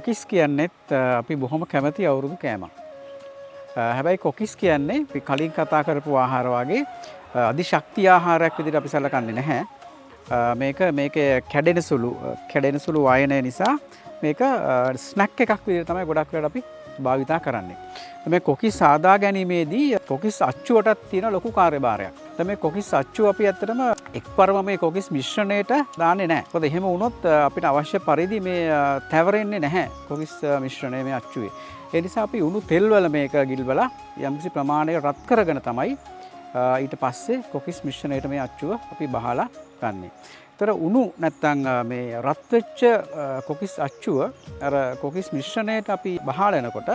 කොකිස් කියන්නේත් අපි බොහොම කැමති අවුරුදු කෑමක්. හැබැයි කොකිස් කියන්නේ අපි කලින් කතා කරපු ආහාර වගේ අධිශක්ති ආහාරයක් විදිහට අපි සැලකන්නේ නැහැ. මේකේ කැඩෙන සුළු වයන නිසා මේක ස්නැක් එකක් විදිහට තමයි ගොඩක් වෙලාවට අපි භාවිතා කරන්නේ. මේ කොකිස් සාදා ගැනීමේදී කොකිස් අච්චුවටත් තියෙන ලොකු කාර්යභාරයක්. මේ කොකිස් අච්චුව අපි ඇත්තටම එක්වරම මේ කොකිස් මිශ්‍රණයට දාන්නේ නැහැ. මොකද එහෙම වුණොත් අපිට අවශ්‍ය පරිදි මේ තැවරෙන්නේ නැහැ කොකිස් මිශ්‍රණය මේ අච්චුවේ. ඒ නිසා අපි උණු තෙල් වල මේක ගිල්වලා යම්කිසි ප්‍රමාණයක රත් කරගෙන තමයි ඊට පස්සේ කොකිස් මිශ්‍රණයට මේ අච්චුව අපි බහලා ගන්නෙ. ඒතර උණු නැත්තම් මේ රත් වෙච්ච කොකිස් අච්චුව අර කොකිස් මිශ්‍රණයට අපි බහලනකොට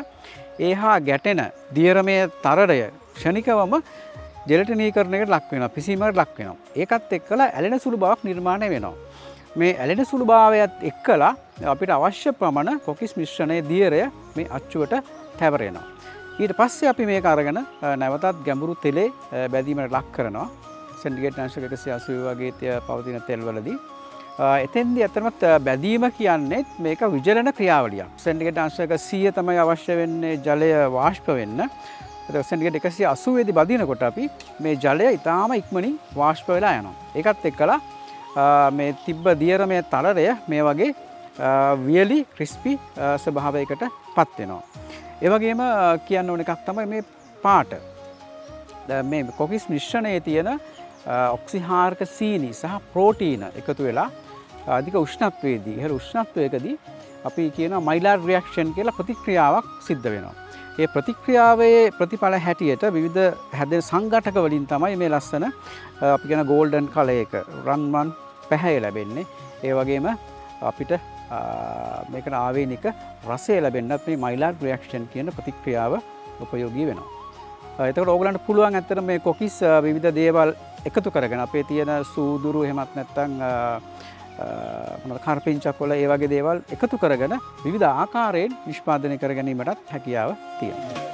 ඒහා ගැටෙන දියරමේ තරණය ක්ෂණිකවම ජෙලටිනීකරණයකට ලක් වෙනවා, පිසීමකට ලක් වෙනවා. ඒකත් එක්කලා ඇලෙන සුළු බවක් නිර්මාණය වෙනවා. මේ ඇලෙන සුළු භාවයත් එක්කලා අපිට අවශ්‍ය ප්‍රමාණ කොකිස් මිශ්‍රණයේ දියරය මේ අච්චුවට තැවරෙනවා. ඊට පස්සේ අපි මේක අරගෙන නැවතත් ගැඹුරු තෙලේ බැදීමකට ලක් කරනවා. සෙන්ටිග්‍රේඩ් අංශක 180 වගේ පවතින තෙල්වලදී. එතෙන්දී අතරම බැදීම කියන්නේ මේක විජලන ක්‍රියාවලියක්. සෙන්ටිග්‍රේඩ් අංශක 100 තමයි අවශ්‍ය වෙන්නේ ජලය වාෂ්ප වෙන්න. ඒක සෙන්ටිග්‍රේඩ් 180 දී බදිනකොට අපි මේ ජලය ඊටාම ඉක්මනින් වාෂ්ප වෙලා යනවා. ඒකත් එක්කලා මේ තිබ්බ දියරමේ තරණය මේ වගේ වියලි ක්‍රිස්පි ස්වභාවයකට පත් වෙනවා. ඒ වගේම කියන්න ඕන එකක් තමයි මේ පාට. මේ කොකිස් මිශ්‍රණයේ තියෙන ඔක්සිහාරක සීනි සහ ප්‍රෝටීන එකතු වෙලා අධික උෂ්ණත්වයේදී ඉහළ උෂ්ණත්වයකදී අපි කියනවා මයිලාර් රියැක්ෂන් කියලා ප්‍රතික්‍රියාවක් සිද්ධ වෙනවා. ඒ ප්‍රතික්‍රියාවේ ප්‍රතිඵල හැටියට විවිධ හැදෙන සංඝටක වලින් තමයි මේ ලස්සන අපි කියන ගෝල්ඩන් කලර් එක රන්වන් පැහැය ලැබෙන්නේ. ඒ වගේම අපිට මේකට ආවේනික රසය ලැබෙන්නත් මේ මයිලාර් රියැක්ෂන් කියන ප්‍රතික්‍රියාව උපයෝගී වෙනවා. එතකොට ඕගලන්ට පුළුවන් ඇත්තට මේ කොකිස් විවිධ දේවල් එකතු කරගෙන අපේ තියෙන සූදුරු එහෙමත් නැත්නම් කරපිංචක් වල ඒ වගේ දේවල් එකතු කරගෙන විවිධ ආකාරයෙන් නිෂ්පාදනය කර ගැනීමටත් හැකියාව තියෙනවා.